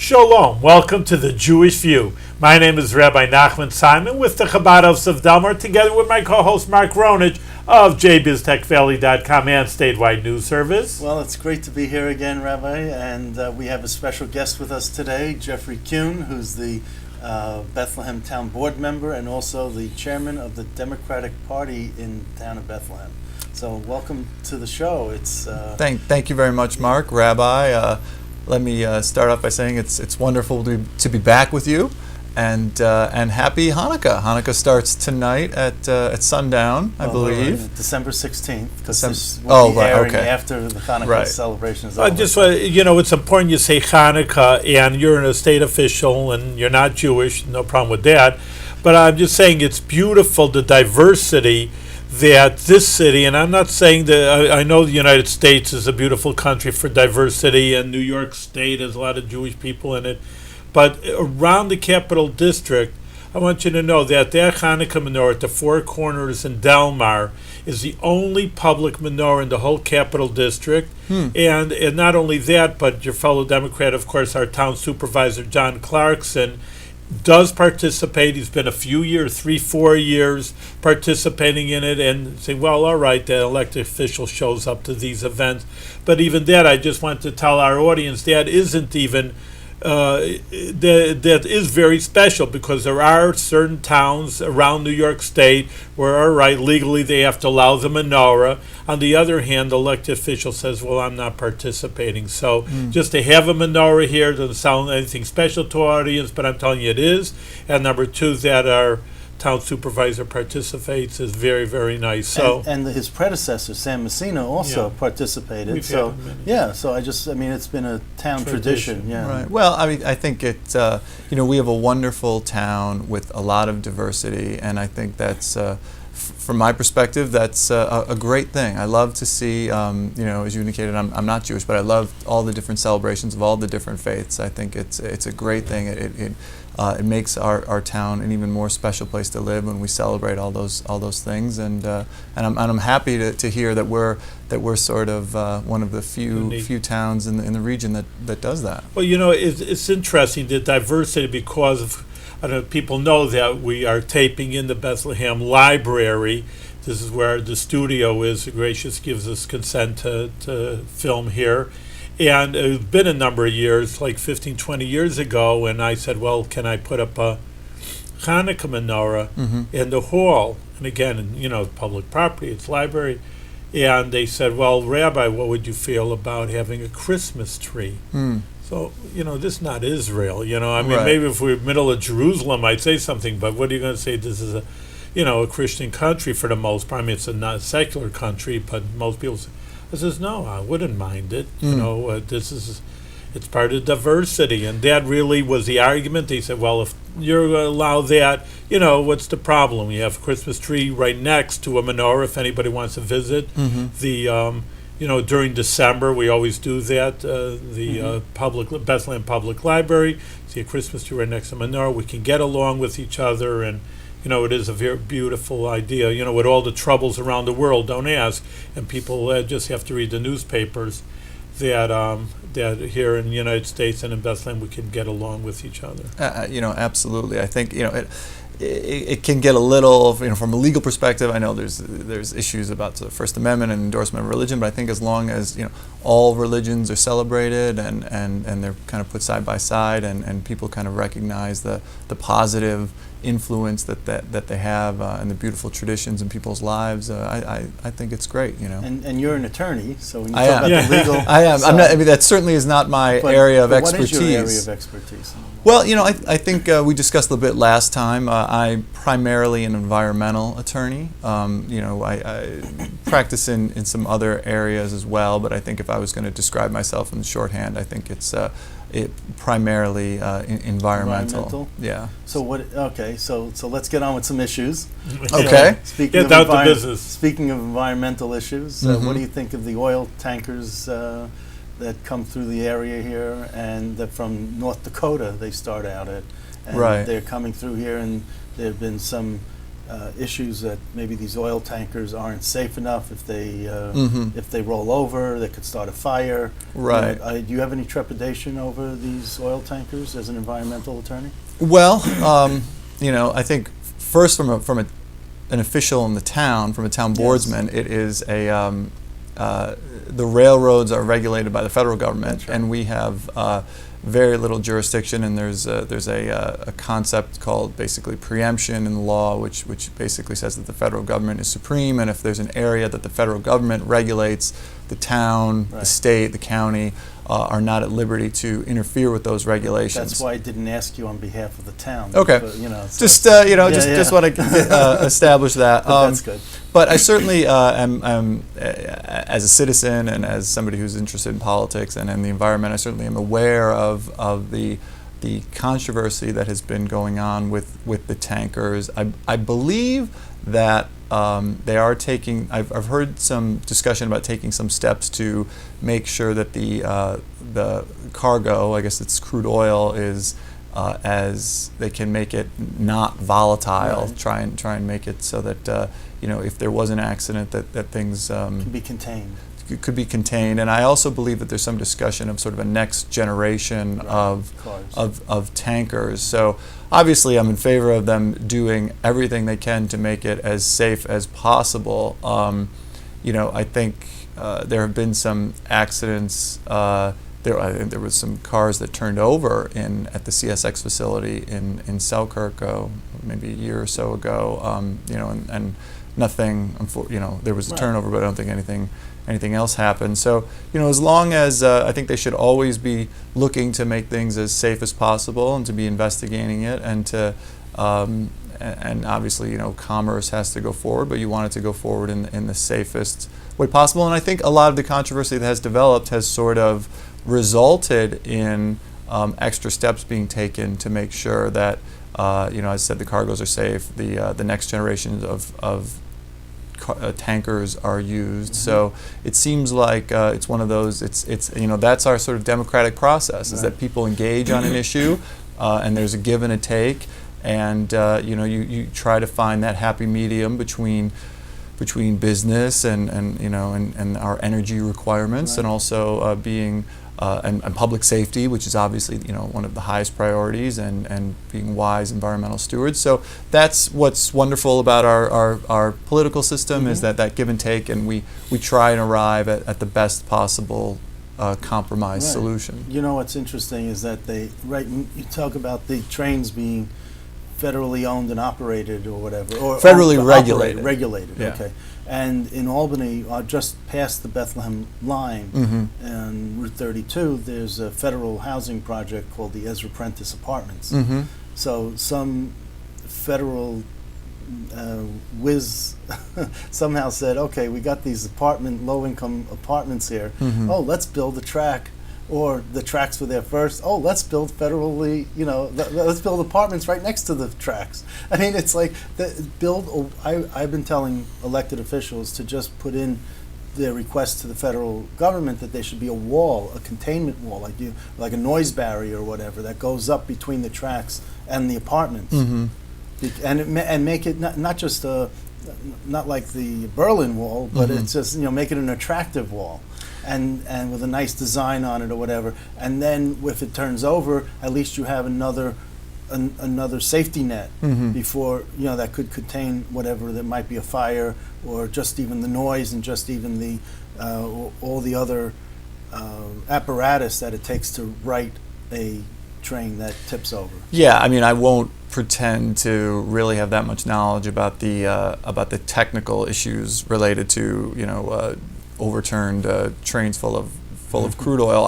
Shalom, welcome to the Jewish View. My name is Rabbi Nachman Simon with the Chabad House of Delmar, together with my co-host Mark Ronich of jbiztechvalley.com and Statewide News Service. Well, it's great to be here again, Rabbi, and we have a special guest with us today, Jeffrey Kuhn, who's the Bethlehem Town Board member and also the chairman of the Democratic Party in Town of Bethlehem. So welcome to the show. It's Thank you very much, Mark. Rabbi, let me start off by saying it's wonderful to be back with you, and happy Hanukkah. Hanukkah starts tonight at sundown, I believe. Right. December 16th, because this oh, will be right, airing okay. after the Hanukkah celebration is I over. just it's important you say Hanukkah, and you're a state official, and you're not Jewish, no problem with that. But I'm just saying it's beautiful, the diversity that this city, and I'm not saying that, I know the United States is a beautiful country for diversity, and New York State has a lot of Jewish people in it, but around the Capital District, I want you to know that Hanukkah menorah at the Four Corners in Delmar is the only public menorah in the whole Capital District. And not only that, but your fellow Democrat, of course, our town supervisor, John Clarkson, does participate. He's been a few years, 3-4 years, participating in it and saying, well, all right, the elected official shows up to these events. But even that, I just want to tell our audience that isn't even, that is very special, because there are certain towns around New York State where, all right, legally they have to allow the menorah. On the other hand, the elected official says, well, I'm not participating. So just to have a menorah here doesn't sound anything special to our audience, but I'm telling you it is. And number two, that our town supervisor participates is very, very nice. So and his predecessor, Sam Messina, also participated. We've So had him in. yeah, so it's been a town tradition. Yeah. Right. Well, I mean, I think it's we have a wonderful town with a lot of diversity, and I think that's from my perspective, that's a great thing. I love to see, as you indicated, I'm not Jewish, but I love all the different celebrations of all the different faiths. I think it's a great thing. It makes our town an even more special place to live when we celebrate all those things, and I'm happy to hear that we're sort of one of the few towns in the region that does that. Well, it's interesting, the diversity, because of, I don't know, people know that we are taping in the Bethlehem Library. This is where the studio is. Gracious gives us consent to film here. And it's been a number of years, like 15, 20 years ago, and I said, well, can I put up a Hanukkah menorah in the hall? And again, public property, it's library. And they said, well, Rabbi, what would you feel about having a Christmas tree? So, this is not Israel, right. Maybe if we were middle of Jerusalem, I'd say something, but what are you going to say? This is a Christian country for the most part. I mean, it's a not secular country, but most people say, I says, no, I wouldn't mind it. It's part of diversity. And that really was the argument. They said, well, if you're going to allow that, what's the problem? You have a Christmas tree right next to a menorah if anybody wants to visit. During December, we always do that. Bethlehem Public Library, see a Christmas tree right next to menorah. We can get along with each other, and it is a very beautiful idea. With all the troubles around the world, don't ask, and people just have to read the newspapers, that here in the United States and in Bethlehem we can get along with each other. Absolutely. I think it can get a little, from a legal perspective. I know there's issues about the First Amendment and endorsement of religion, but I think as long as all religions are celebrated and they're kind of put side by side, and people kind of recognize the positive influence that they have and the beautiful traditions in people's lives, I think it's great. And you're an attorney, so when you I talk am. about the legal I am. side, I'm not. I mean, that certainly is not my area of expertise. What is your area of expertise? Well, I think we discussed a little bit last time. I'm primarily an environmental attorney. I practice in some other areas as well, but I think if I was going to describe myself in shorthand, I think it's primarily environmental. Yeah. So what? Okay. So let's get on with some issues. Okay. Get down to business. Speaking of environmental issues, what do you think of the oil tankers that come through the area here, and that from North Dakota they start out at? And right. They're coming through here, and there have been some issues that maybe these oil tankers aren't safe enough. If they roll over, they could start a fire. Right. Do you have any trepidation over these oil tankers as an environmental attorney? Well, I think first from an official in the town, from a town boardsman, it is the railroads are regulated by the federal government, and we have very little jurisdiction. And there's a concept called basically preemption in the law, which basically says that the federal government is supreme, and if there's an area that the federal government regulates, the town, the state, the county are not at liberty to interfere with those regulations. That's why I didn't ask you on behalf of the town. Okay. But, Just want to establish that. That's good. But I certainly am, as a citizen and as somebody who's interested in politics and in the environment, I certainly am aware of the controversy that has been going on with the tankers. I believe that they are taking. I've heard some discussion about taking some steps to make sure that the cargo, I guess it's crude oil, is as they can make it not volatile. Right. Try and make it so that if there was an accident, that things can be contained. Could be contained. And I also believe that there's some discussion of sort of a next generation of tankers. So obviously I'm in favor of them doing everything they can to make it as safe as possible. I think there have been some accidents. I think there was some cars that turned over at the CSX facility in Selkirk maybe a year or so ago. And nothing. There was a turnover, but I don't think anything else happened. So, as long as I think they should always be looking to make things as safe as possible and to be investigating it, and to and obviously commerce has to go forward, but you want it to go forward in the safest way possible. And I think a lot of the controversy that has developed has sort of resulted in extra steps being taken to make sure that as I said, the cargoes are safe, the next generation of tankers are used. Mm-hmm. So it seems like it's one of those. It's that's our sort of democratic process, is that people engage on an issue, and there's a give and a take, and you try to find that happy medium between business and our energy requirements, and also being and public safety, which is obviously one of the highest priorities, and being wise environmental stewards. So that's what's wonderful about our political system, mm-hmm. is that give and take, and we try and arrive at the best possible compromise solution. What's interesting is that you talk about the trains being federally owned and operated or whatever, or federally regulated. Regulated, yeah. Okay. And in Albany, just past the Bethlehem line, mm-hmm. on Route 32, there's a federal housing project called the Ezra Prentice Apartments. Mm-hmm. So some federal whiz somehow said, okay, we got these low-income apartments here. Mm-hmm. Oh, let's build a track. Or the tracks were there first. Oh, let's build federally, let's build apartments right next to the tracks. I mean, it's like, I've been telling elected officials to just put in their request to the federal government that there should be a wall, a containment wall, like a noise barrier or whatever, that goes up between the tracks and the apartments. Mm-hmm. And make it not just not like the Berlin Wall, but mm-hmm. it's just, make it an attractive wall. And with a nice design on it or whatever, and then if it turns over, at least you have another safety net mm-hmm. before that could contain whatever. There might be a fire, or just even the noise, and just even the all the other apparatus that it takes to right a train that tips over. Yeah, I mean, I won't pretend to really have that much knowledge about the technical issues related to overturned trains full of crude oil.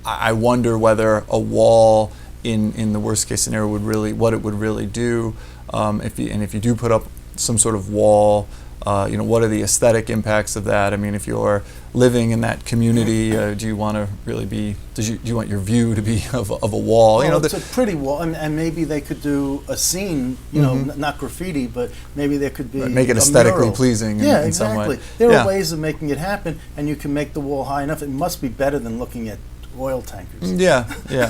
I wonder whether a wall in the worst case scenario what it would really do. If you do put up some sort of wall, what are the aesthetic impacts of that? I mean, if you're living in that community, do you want to really be? Do you want your view to be of a wall? Well, it's a pretty wall, and maybe they could do a scene. Mm-hmm. Not graffiti, but maybe there could be make it aesthetically pleasing. In some way. There are ways of making it happen, and you can make the wall high enough. It must be better than looking at oil tankers. Yeah,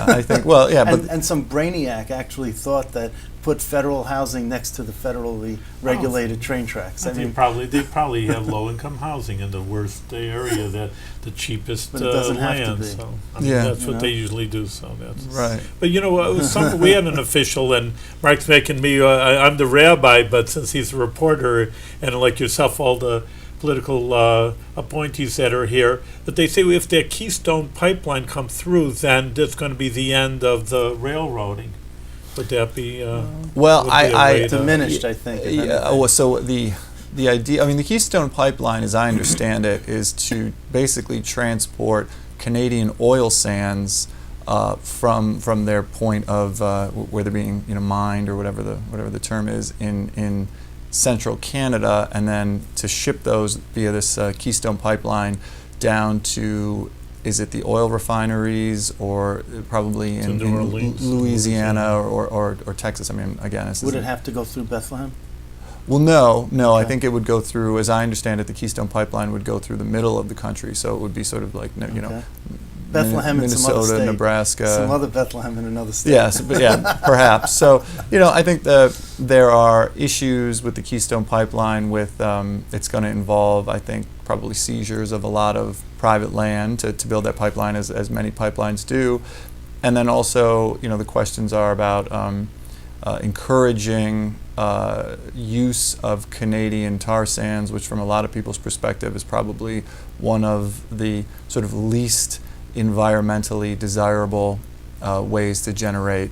I think. Well, yeah, and some brainiac actually thought that put federal housing next to the federally regulated train tracks. I think they probably have low-income housing in the worst area, the cheapest But it doesn't have to land. be. So I mean, Yeah. that's You what they know? usually do. So that's Right. But we had an official, and Mark's making me. I'm the rabbi, but since he's a reporter, and like yourself, all the political appointees that are here, that they say if the Keystone pipeline comes through, then that's going to be the end of the railroading. Would that be? Well, would be a way to- Diminished, I think. if Yeah, anything. well, so the idea, I mean, the Keystone Pipeline, as I understand it, is to basically transport Canadian oil sands from their point of where they're being mined or whatever the term is in central Canada, and then to ship those via this Keystone Pipeline down to, is it the oil refineries or probably in New Orleans. Louisiana or Texas? I mean, again, this Would is it have to go through Bethlehem? well, no. I Okay. think it would go through, as I understand it, the Keystone Pipeline would go through the middle of the country, so it would be sort of like Okay. Bethlehem and some other Minnesota, state. Nebraska. Some other Bethlehem in another state. Yes, but yeah, perhaps. So, I think there are issues with the Keystone Pipeline with, it's going to involve, I think, probably seizures of a lot of private land to build that pipeline, as many pipelines do. And then also, the questions are about encouraging use of Canadian tar sands, which from a lot of people's perspective is probably one of the sort of least environmentally desirable ways to generate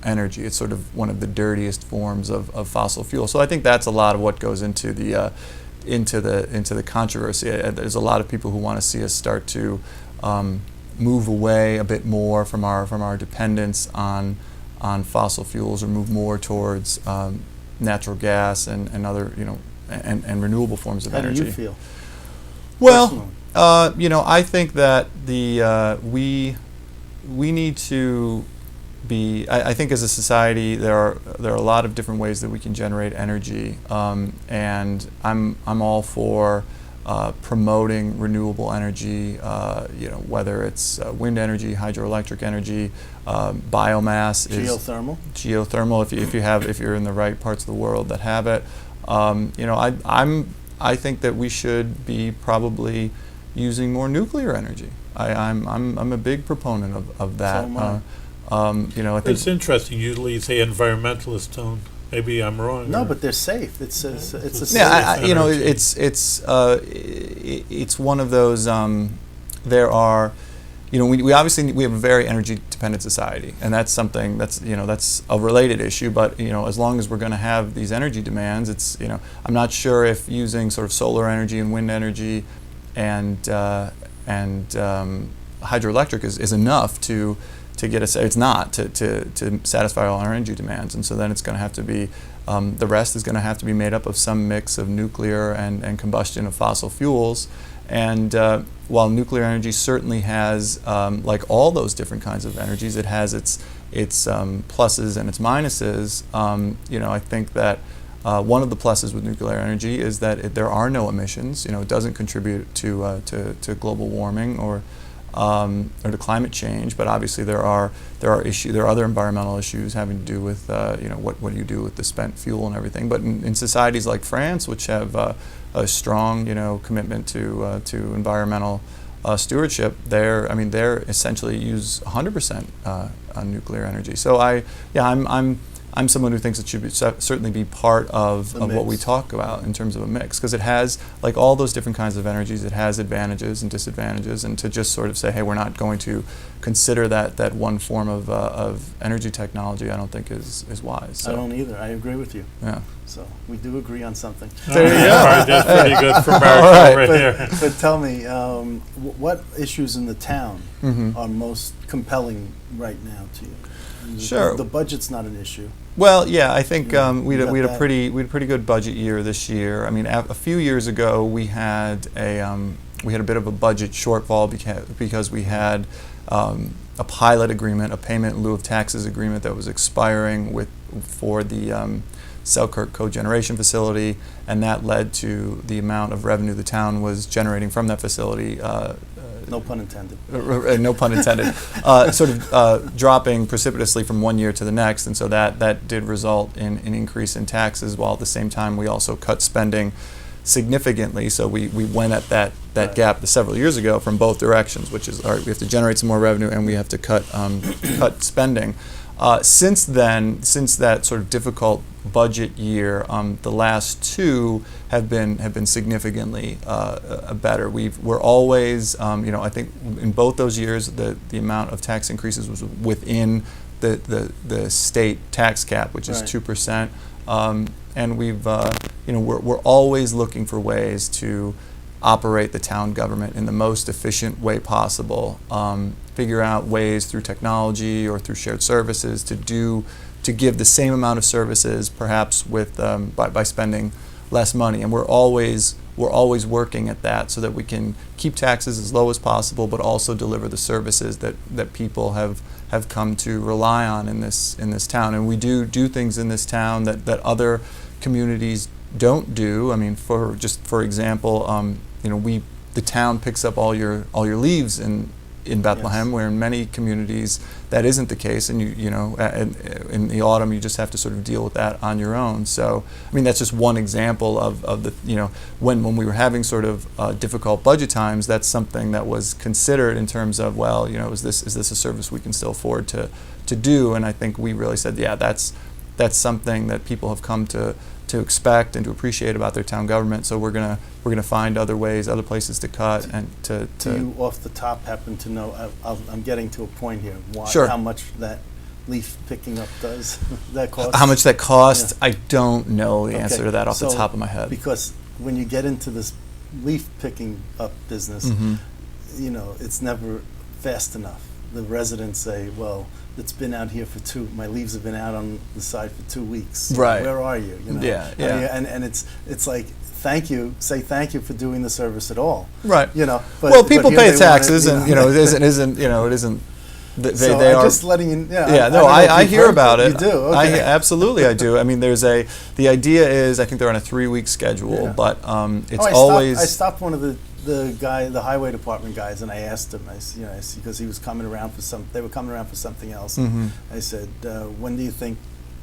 energy. It's sort of one of the dirtiest forms of fossil fuel. So I think that's a lot of what goes into the controversy. There's a lot of people who want to see us start to move away a bit more from our dependence on fossil fuels, or move more towards natural gas and other and renewable forms of How energy. do you feel? Well, personally? I think that we need to be. I think as a society, there are a lot of different ways that we can generate energy, and I'm all for promoting renewable energy. Whether it's wind energy, hydroelectric energy, biomass, geothermal. If you're in the right parts of the world that have it, I think that we should be probably using more nuclear energy. I'm a big proponent of that. So am I think It's interesting. Usually you say environmentalists don't. Maybe I'm wrong. No, or- but they're safe. It's a safe. yeah, energy. it's one of those. There are, we obviously we have a very energy dependent society, and that's something that's a related issue. But as long as we're going to have these energy demands, it's I'm not sure if using sort of solar energy and wind energy and hydroelectric is enough to get us. It's not to satisfy all our energy demands, and so then it's going to have to be the rest is going to have to be made up of some mix of nuclear and combustion of fossil fuels. And while nuclear energy certainly has, like all those different kinds of energies, it has its pluses and its minuses. I think that one of the pluses with nuclear energy is that there are no emissions. It doesn't contribute to global warming or to climate change. But obviously there are other environmental issues having to do with what do you do with the spent fuel and everything. But in societies like France, which have a strong commitment to environmental stewardship, they're essentially use 100% on nuclear energy. So I'm someone who thinks it should certainly be part of what we talk about in terms of a mix, because it has, like all those different kinds of energies, it has advantages and disadvantages, and to just sort of say, hey, we're not going to consider that one form of energy technology, I don't think is wise. So, I don't either. I agree with you. yeah. So we do agree on something. There you go. All right, that's pretty good for Mark All right. right here. But tell me, what issues in the town Mhm. are most compelling right now to you? Sure. The budget's not an issue. Well, yeah, I think we had got a that. pretty good budget year this year. I mean, a few years ago we had a bit of a budget shortfall because we had a pilot agreement, a payment in lieu of taxes agreement that was expiring for the Selkirk cogeneration facility, and that led to the amount of revenue the town was generating from that facility No pun intended. No pun intended, sort of dropping precipitously from one year to the next, and so that did result in an increase in taxes, while at the same time we also cut spending significantly. So we went at that Right. gap several years ago from both directions, which is, all right, we have to generate some more revenue and we have to cut spending. Since then, since that sort of difficult budget year, the last two have been significantly better. We're always, I think in both those years, the amount of tax increases was within the state tax cap, which is Right. 2%. And we're always looking for ways to operate the town government in the most efficient way possible. Figure out ways through technology or through shared services to give the same amount of services, perhaps with by spending less money. And we're always working at that so that we can keep taxes as low as possible, but also deliver the services that people have come to rely on in this town. And we do things in this town that other communities don't do. I mean, for example, the town picks up all your leaves in Bethlehem, Yes. where in many communities that isn't the case, and in the autumn you just have to sort of deal with that on your own. So, I mean, that's just one example of the when we were having sort of difficult budget times, that's something that was considered in terms of, well, is this a service we can still afford to do? And I think we really said, yeah, that's something that people have come to expect and to appreciate about their town government. So we're gonna find other ways, other places to cut and to. Do you, off the top, happen to know? I'm getting to a point here. Sure. How much that leaf picking up does that cost? How much that costs? Yeah. I don't know the answer Okay. to that off the So, top of my head. Because when you get into this leaf picking up business, Mhm. it's never fast enough. The residents say, well, it's been out here my leaves have been out on the side for 2 weeks. Right. Where are you? Yeah, yeah. And it's like, say thank you for doing the service at all. Right. But, Well, people here pay they taxes, want and it isn't. They so I'm are just letting you. Yeah, don't know if I you've hear heard about that. it. You do. Okay. Absolutely, I do. I mean, the idea is, I think they're on a 3-week schedule, Yeah. but it's I always. stopped one of the highway department guys, and I asked him. Because he was coming around for they were coming around for something else. Mhm. I said, when do you think,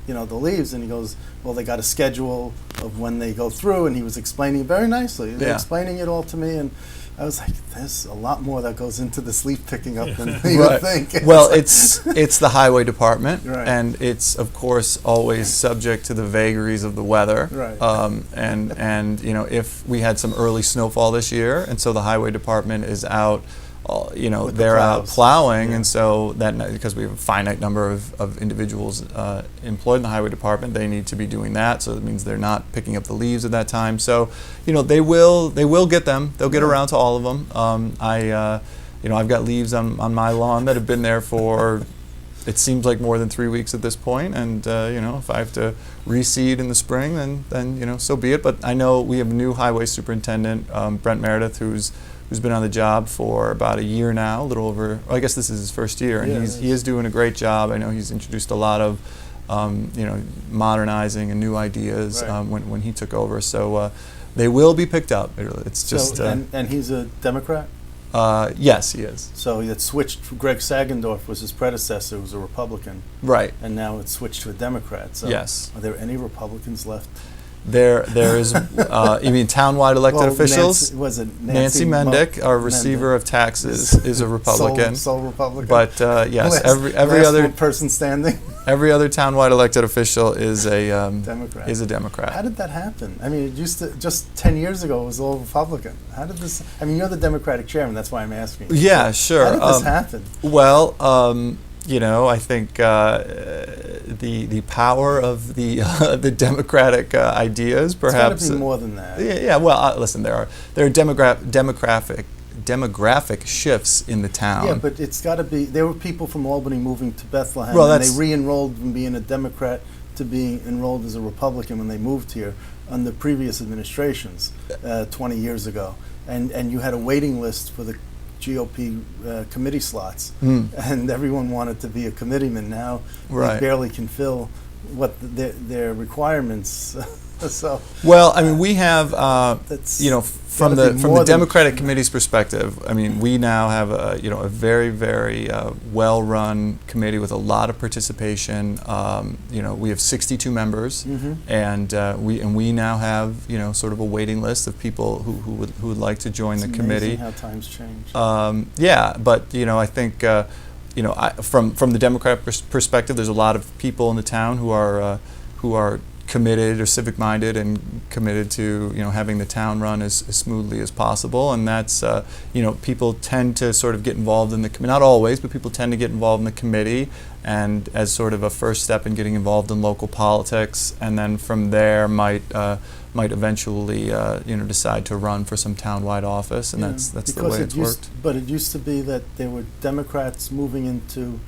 the leaves? And he goes, well, they got a schedule of when they go through, and he was explaining it very nicely. He was Yeah. explaining it all to me, and I was like, there's a lot more that goes into this leaf picking up than you would think. Well, it's the highway department, Right. and it's of course always subject to the vagaries of the weather. Right. And if we had some early snowfall this year, and so the highway department is out, With the they're out plows. plowing, Yeah. and so because we have a finite number of individuals employed in the highway department, they need to be doing that. So it means they're not picking up the leaves at that time. So they will get them. They'll get Yeah. around to all of them. I've got leaves on my lawn that have been there for, it seems like, more than 3 weeks at this point. And if I have to reseed in the spring, then so be it. But I know we have a new highway superintendent, Brent Meredith, who's been on the job for about a year now, a little over. I guess this is his first year, and Yeah, he is doing a great job. I know he's introduced a lot of modernizing and new ideas Right. when he took over. So they will be picked up. It's just So, and he's a Democrat. yes, he is. So it switched. Greg Sagendorf was his predecessor, who was a Republican, Right. and now it's switched to a Democrat. So Yes. are there any Republicans left? There is. You mean townwide elected Well, officials? was it Nancy Mendick, our receiver of taxes, is a Republican. Sole Republican. But yes, Last- every last other one person standing. every other townwide elected official is a Democrat. Is a Democrat. How did that happen? I mean, it used to just 10 years ago it was all Republican. How did this? I mean, you're the Democratic chairman. That's why I'm asking. Yeah, sure. How did this happen? Well, I think the power of the democratic ideas, perhaps. It's got to be more than that. Yeah. Well, listen, there are demographic shifts in the town. Yeah, but it's got to be. There were people from Albany moving to Bethlehem, Well, and that's- they re-enrolled from being a Democrat to being enrolled as a Republican when they moved here under previous administrations 20 years ago. And you had a waiting list for the GOP committee slots, and everyone wanted to be a committeeman. Now Right. they barely can fill what their requirements. So Well, I mean, we have, that's from gotta the be from more the than- Democratic Committee's perspective, I mean, we now have a very very well-run committee with a lot of participation. We have 62 members, Mhm. and we now have sort of a waiting list of people who would like to join It's the committee. amazing how times change. Yeah, but I think from the Democrat perspective, there's a lot of people in the town who are committed or civic-minded and committed to having the town run as smoothly as possible, and that's people tend to sort of get involved in the committee. Not always, but people tend to get involved in the committee, and as sort of a first step in getting involved in local politics, and then from there might eventually decide to run for some town-wide office, and Yeah, that's the because way it's worked. But it used to be that there were Democrats moving into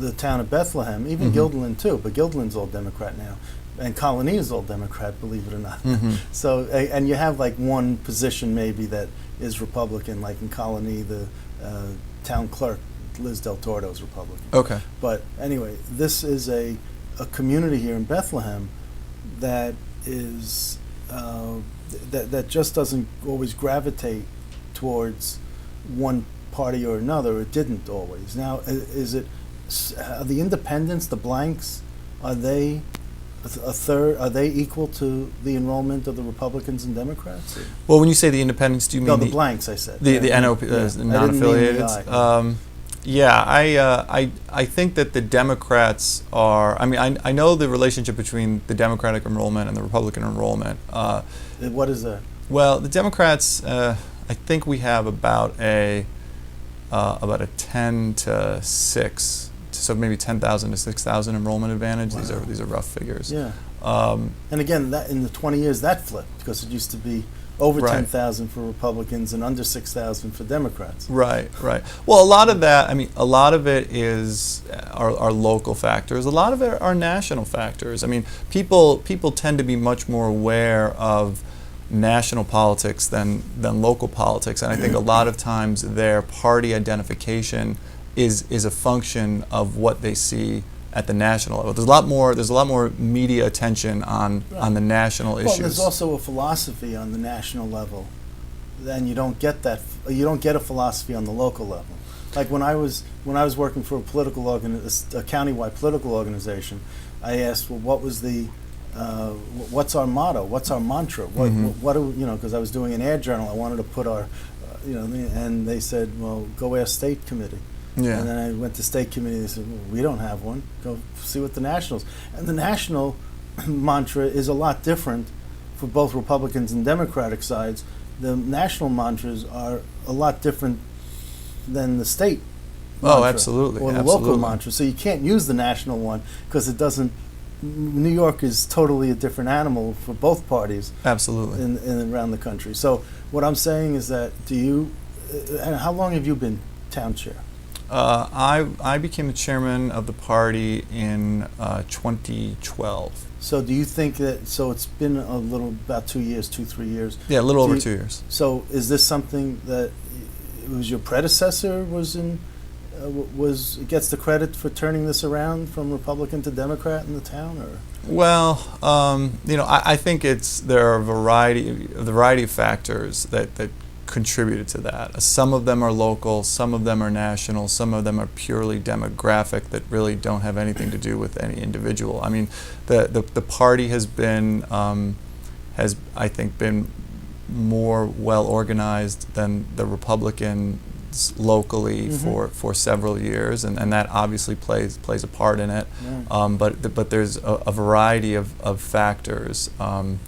the town of Bethlehem, even Mhm. Guilderland too, but Guilderland's all Democrat now. And Colony is all Democrat, believe it or not. Mhm. So, and you have like one position maybe that is Republican, like in Colony, the town clerk, Liz Del Tordo, is Republican. Okay. But anyway, this is a community here in Bethlehem that is that just doesn't always gravitate towards one party or another. It didn't always. Now, is it the independents, the blanks? Are they a third? Are they equal to the enrollment of the Republicans and Democrats? Or? Well, when you say the independents, do you mean No, the blanks. I said the NOP, Yeah. I didn't mean the non-affiliated? I. I think that the Democrats are. I mean, I know the relationship between the Democratic enrollment and the Republican enrollment. What is that? Well, the Democrats, I think we have about a 10 to 6. So maybe 10,000 to 6,000 enrollment advantage. Wow. These are rough figures. Yeah. Um, And again, that in the 20 years that flipped because it used to be over Right. 10,000 for Republicans and under 6,000 for Democrats. Right. Well, a lot of that, I mean, a lot of it is are local factors. A lot of it are national factors. I mean, people tend to be much more aware of national politics than local politics, and I think a lot of times their party identification is a function of what they see at the national level. There's a lot more media attention on the national issues. Well, there's also a philosophy on the national level, and you don't get that. You don't get a philosophy on the local level. Like when I was working for a countywide political organization, I asked, well, what's our motto? What's our mantra? What do because I was doing an ad journal, I wanted to put our, and they said, well, go ask state committee. Yeah. And then I went to state committee. They said, well, we don't have one. Go see what the nationals. And the national mantra is a lot different for both Republicans and Democratic sides. The national mantras are a lot different than the state mantra. Oh, absolutely. Or the local mantra. So you can't use the national one because it doesn't. New York is totally a different animal for both parties. Absolutely. In around the country. So what I'm saying is that and how long have you been town chair? I became the chairman of the party in 2012. So do you think that, so it's been about 2 years, 3 years. Yeah, a little over 2 years. So is this something that it was your predecessor gets the credit for turning this around from Republican to Democrat in the town, or? Well, I think there are a variety of factors that contributed to that. Some of them are local, some of them are national, some of them are purely demographic that really don't have anything to do with any individual. I mean, the party has I think been more well organized than the Republicans locally for several years, and that obviously plays a part in it. Yeah. But there's a variety of factors, and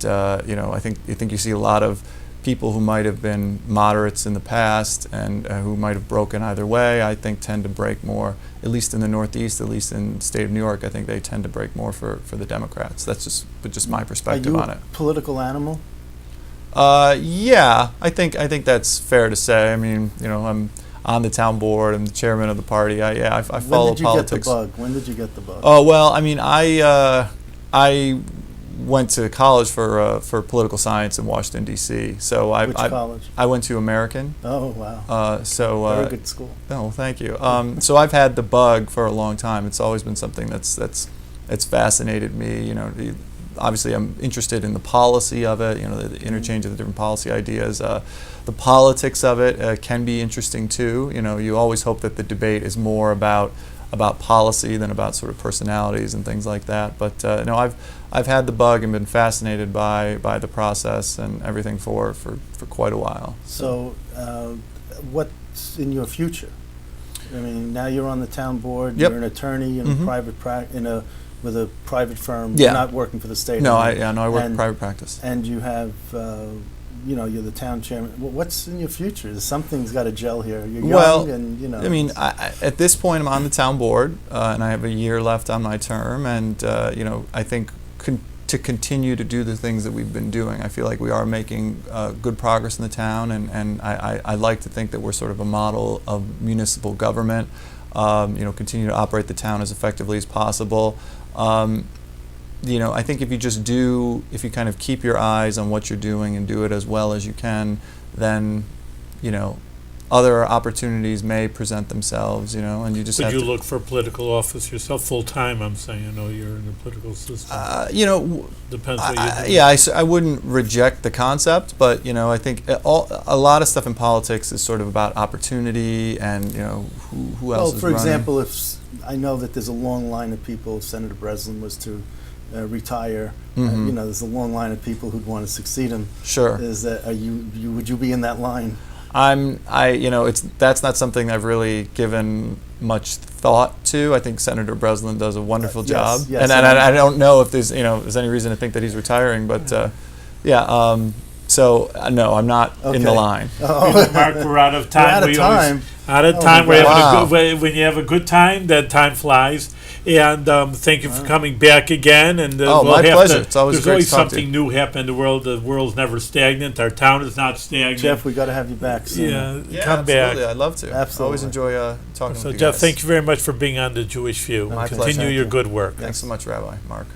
I think you see a lot of people who might have been moderates in the past and who might have broken either way, I think tend to break more, at least in the Northeast, at least in the state of New York, I think they tend to break more for the Democrats. That's just my perspective on it. Are you a political animal? Yeah, I think that's fair to say. I mean, I'm on the town board, I'm the chairman of the party. I follow politics. When did you get the bug? Oh, well, I mean, I went to college for political science in Washington, D.C. So Which college? I went to American. Oh, wow. Very good school. Oh, thank you. So I've had the bug for a long time. It's always been something that's fascinated me. obviously I'm interested in the policy of it, the interchange of the different policy ideas. The politics of it can be interesting too. You always hope that the debate is more about policy than about sort of personalities and things like that. But no, I've had the bug and been fascinated by the process and everything for quite a while. So, what's in your future? I mean, now you're on the town board. Yep. You're an attorney in a private with a private firm. Yeah. You're not working for the state. No, I work in private practice. And you have, you're the town chairman. What's in your future? Something's got to gel here. You're young, and I mean, at this point, I'm on the town board, and I have a year left on my term, and I think to continue to do the things that we've been doing, I feel like we are making good progress in the town, and I like to think that we're sort of a model of municipal government. Continue to operate the town as effectively as possible. I think if you kind of keep your eyes on what you're doing and do it as well as you can, then, other opportunities may present themselves, and you just Would have you to look for political office yourself full time? I'm saying, you're in the political system. Depends what you do. Yeah, I wouldn't reject the concept, but I think a lot of stuff in politics is sort of about opportunity and who else is running. For example, if I know that there's a long line of people, if Senator Breslin was to retire, there's a long line of people who'd want to succeed him. Sure. Would you be in that line? That's not something I've really given much thought to. I think Senator Breslin does a wonderful job, yes, and I don't know if there's any reason to think that he's retiring, but So no, I'm not in the line. Oh. Mark, we're out of time. We're out of time. We're having a good, when you have a good time, that time flies. And thank you for coming back again. And my pleasure. It's always there's great always to talk to something you. new happening in the world. The world's never stagnant. Our town is not stagnant. Jeff, we got to have you back soon. Come absolutely. back. I'd love to. Absolutely. I always enjoy talking So, with you Jeff, guys. thank you very much for being on The Jewish View. My Continue pleasure. your good work. Thanks so much, Rabbi Mark.